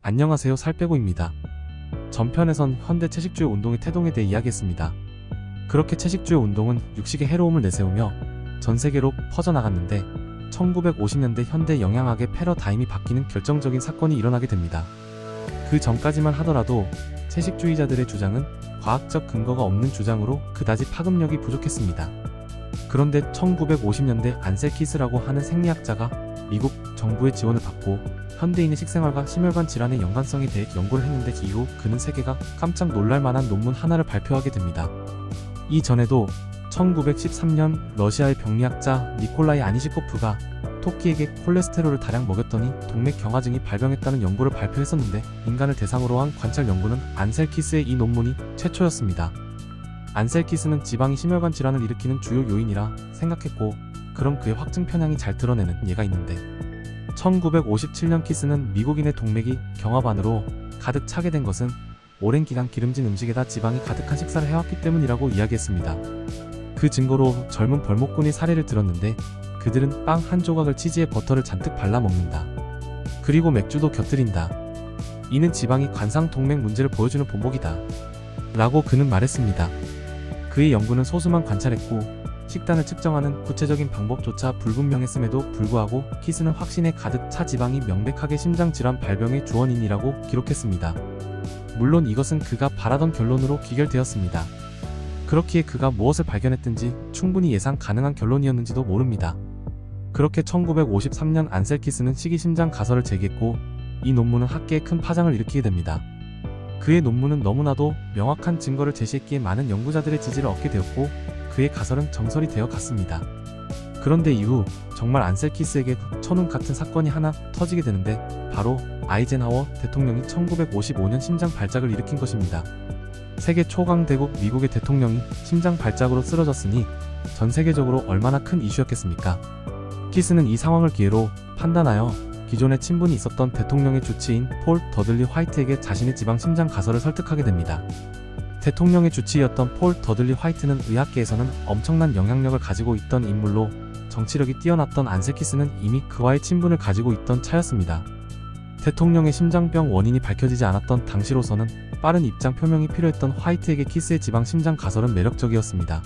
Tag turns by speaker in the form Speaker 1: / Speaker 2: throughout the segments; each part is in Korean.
Speaker 1: 안녕하세요, 살빼고입니다. 전편에선 현대 채식주의 운동의 태동에 대해 이야기했습니다. 그렇게 채식주의 운동은 육식의 해로움을 내세우며 전 세계로 퍼져나갔는데 1950년대 현대 영양학의 패러다임이 바뀌는 결정적인 사건이 일어나게 됩니다. 그 전까지만 하더라도 채식주의자들의 주장은 과학적 근거가 없는 주장으로 그다지 파급력이 부족했습니다. 그런데 1950년대 안셀키스라고 하는 생리학자가 미국 정부의 지원을 받고 현대인의 식생활과 심혈관 질환의 연관성에 대해 연구를 했는데 이후 그는 세계가 깜짝 놀랄만한 논문 하나를 발표하게 됩니다. 이전에도 1913년 러시아의 병리학자 니콜라이 아니시코프가 토끼에게 콜레스테롤을 다량 먹였더니 동맥 경화증이 발병했다는 연구를 발표했었는데 인간을 대상으로 한 관찰 연구는 안셀키스의 이 논문이 최초였습니다. 안셀키스는 지방이 심혈관 질환을 일으키는 주요 요인이라 생각했고 그럼 그의 확증 편향이 잘 드러내는 예가 있는데 1957년 키스는 미국인의 동맥이 경화반으로 가득 차게 된 것은 오랜 기간 기름진 음식에다 지방이 가득한 식사를 해왔기 때문이라고 이야기했습니다. 그 증거로 젊은 벌목꾼이 사례를 들었는데 그들은 빵 한 조각을 치즈에 버터를 잔뜩 발라 먹는다. 그리고 맥주도 곁들인다. 이는 지방이 관상 동맥 문제를 보여주는 본보기다. 라고 그는 말했습니다. 그의 연구는 소수만 관찰했고 식단을 측정하는 구체적인 방법조차 불분명했음에도 불구하고 키스는 확신에 가득 차 지방이 명백하게 심장질환 발병의 주원인이라고 기록했습니다. 물론 이것은 그가 바라던 결론으로 귀결되었습니다. 그렇기에 그가 무엇을 발견했든지 충분히 예상 가능한 결론이었는지도 모릅니다. 그렇게 1953년 안셀키스는 식이심장 가설을 제기했고 이 논문은 학계에 큰 파장을 일으키게 됩니다. 그의 논문은 너무나도 명확한 증거를 제시했기에 많은 연구자들의 지지를 얻게 되었고 그의 가설은 정설이 되어 갔습니다. 그런데 이후 정말 안셀키스에게 천운 같은 사건이 하나 터지게 되는데 바로 아이젠하워 대통령이 1955년 심장 발작을 일으킨 것입니다. 세계 초강대국 미국의 대통령이 심장 발작으로 쓰러졌으니 전 세계적으로 얼마나 큰 이슈였겠습니까? 키스는 이 상황을 기회로 판단하여 기존에 친분이 있었던 대통령의 주치인 폴 더들리 화이트에게 자신의 지방 심장 가설을 설득하게 됩니다. 대통령의 주치의였던 폴 더들리 화이트는 의학계에서는 엄청난 영향력을 가지고 있던 인물로 정치력이 뛰어났던 안셀키스는 이미 그와의 친분을 가지고 있던 차였습니다. 대통령의 심장병 원인이 밝혀지지 않았던 당시로서는 빠른 입장 표명이 필요했던 화이트에게 키스의 지방 심장 가설은 매력적이었습니다.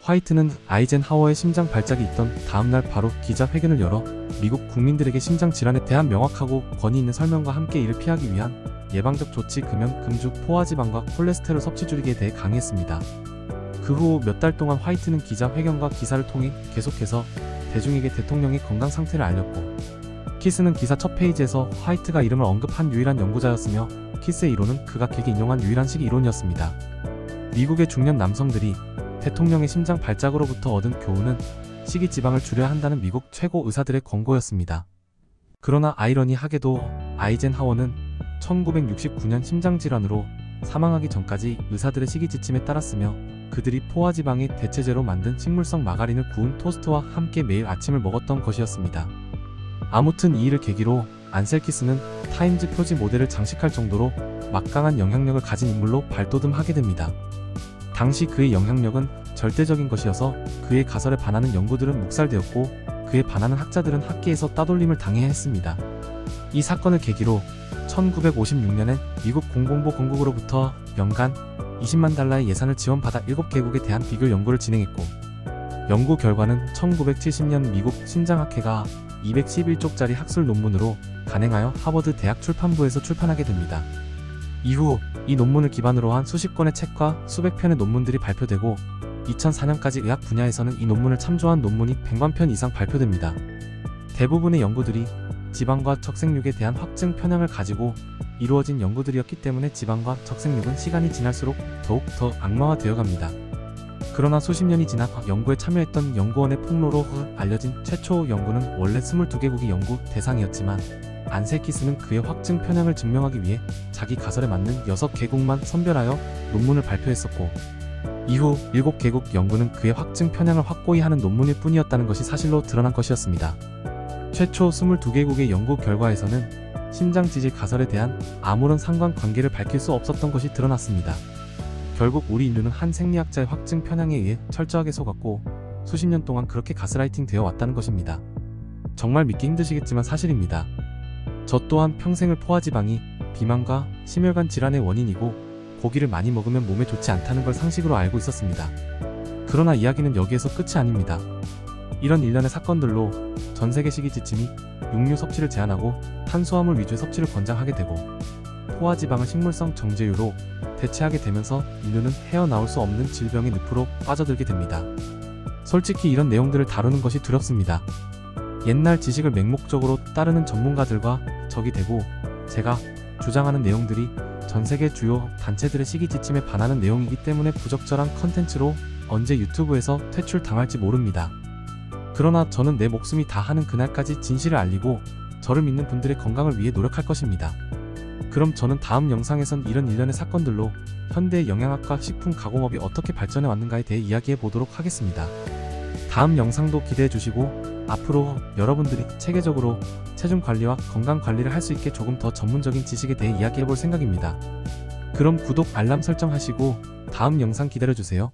Speaker 1: 화이트는 아이젠하워의 심장 발작이 있던 다음날 바로 기자회견을 열어 미국 국민들에게 심장 질환에 대한 명확하고 권위 있는 설명과 함께 이를 피하기 위한 예방적 조치 금연, 금주, 포화지방과 콜레스테롤 섭취 줄이기에 대해 강의했습니다. 그 후 몇 달 동안 화이트는 기자회견과 기사를 통해 계속해서 대중에게 대통령의 건강 상태를 알렸고 키스는 기사 첫 페이지에서 화이트가 이름을 언급한 유일한 연구자였으며 키스의 이론은 그가 길게 인용한 유일한 식이 이론이었습니다. 미국의 중년 남성들이 대통령의 심장 발작으로부터 얻은 교훈은 식이 지방을 줄여야 한다는 미국 최고 의사들의 권고였습니다. 그러나 아이러니하게도 아이젠하워는 1969년 심장질환으로 사망하기 전까지 의사들의 식이 지침에 따랐으며 그들이 포화지방의 대체제로 만든 식물성 마가린을 구운 토스트와 함께 매일 아침을 먹었던 것이었습니다. 아무튼 이 일을 계기로 안셀키스는 타임즈 표지 모델을 장식할 정도로 막강한 영향력을 가진 인물로 발돋움하게 됩니다. 당시 그의 영향력은 절대적인 것이어서 그의 가설에 반하는 연구들은 묵살되었고 그에 반하는 학자들은 학계에서 따돌림을 당해야 했습니다. 이 사건을 계기로 1956년엔 미국 공공보 건국으로부터 연간 $20만 달러의 예산을 지원받아 7개국에 대한 비교 연구를 진행했고 연구 결과는 1970년 미국 심장학회가 211쪽짜리 학술 논문으로 간행하여 하버드 대학 출판부에서 출판하게 됩니다. 이후 이 논문을 기반으로 한 수십 권의 책과 수백 편의 논문들이 발표되고 2004년까지 의학 분야에서는 이 논문을 참조한 논문이 100만 편 이상 발표됩니다. 대부분의 연구들이 지방과 적색육에 대한 확증 편향을 가지고 이루어진 연구들이었기 때문에 지방과 적색육은 시간이 지날수록 더욱 더 악마화되어 갑니다. 그러나 수십 년이 지나 연구에 참여했던 연구원의 폭로로 알려진 최초 연구는 원래 22개국이 연구 대상이었지만 안셀키스는 그의 확증 편향을 증명하기 위해 자기 가설에 맞는 6개국만 선별하여 논문을 발표했었고 이후 7개국 연구는 그의 확증 편향을 확고히 하는 논문일 뿐이었다는 것이 사실로 드러난 것이었습니다. 최초 22개국의 연구 결과에서는 심장 지질 가설에 대한 아무런 상관관계를 밝힐 수 없었던 것이 드러났습니다. 결국 우리 인류는 한 생리학자의 확증 편향에 의해 철저하게 속았고 수십 년 동안 그렇게 가스라이팅 되어 왔다는 것입니다. 정말 믿기 힘드시겠지만 사실입니다. 저 또한 평생을 포화지방이 비만과 심혈관 질환의 원인이고 고기를 많이 먹으면 몸에 좋지 않다는 걸 상식으로 알고 있었습니다. 그러나 이야기는 여기에서 끝이 아닙니다. 이런 일련의 사건들로 전 세계 식이지침이 육류 섭취를 제한하고 탄수화물 위주의 섭취를 권장하게 되고 포화지방을 식물성 정제유로 대체하게 되면서 인류는 헤어나올 수 없는 질병의 늪으로 빠져들게 됩니다. 솔직히 이런 내용들을 다루는 것이 두렵습니다. 옛날 지식을 맹목적으로 따르는 전문가들과 적이 되고 제가 주장하는 내용들이 전 세계 주요 단체들의 식이지침에 반하는 내용이기 때문에 부적절한 컨텐츠로 언제 유튜브에서 퇴출당할지 모릅니다. 그러나 저는 내 목숨이 다하는 그날까지 진실을 알리고 저를 믿는 분들의 건강을 위해 노력할 것입니다. 그럼 저는 다음 영상에선 이런 일련의 사건들로 현대의 영양학과 식품 가공업이 어떻게 발전해 왔는가에 대해 이야기해 보도록 하겠습니다. 다음 영상도 기대해 주시고 앞으로 여러분들이 체계적으로 체중 관리와 건강 관리를 할 수 있게 조금 더 전문적인 지식에 대해 이야기해 볼 생각입니다. 그럼 구독, 알람 설정하시고 다음 영상 기다려 주세요.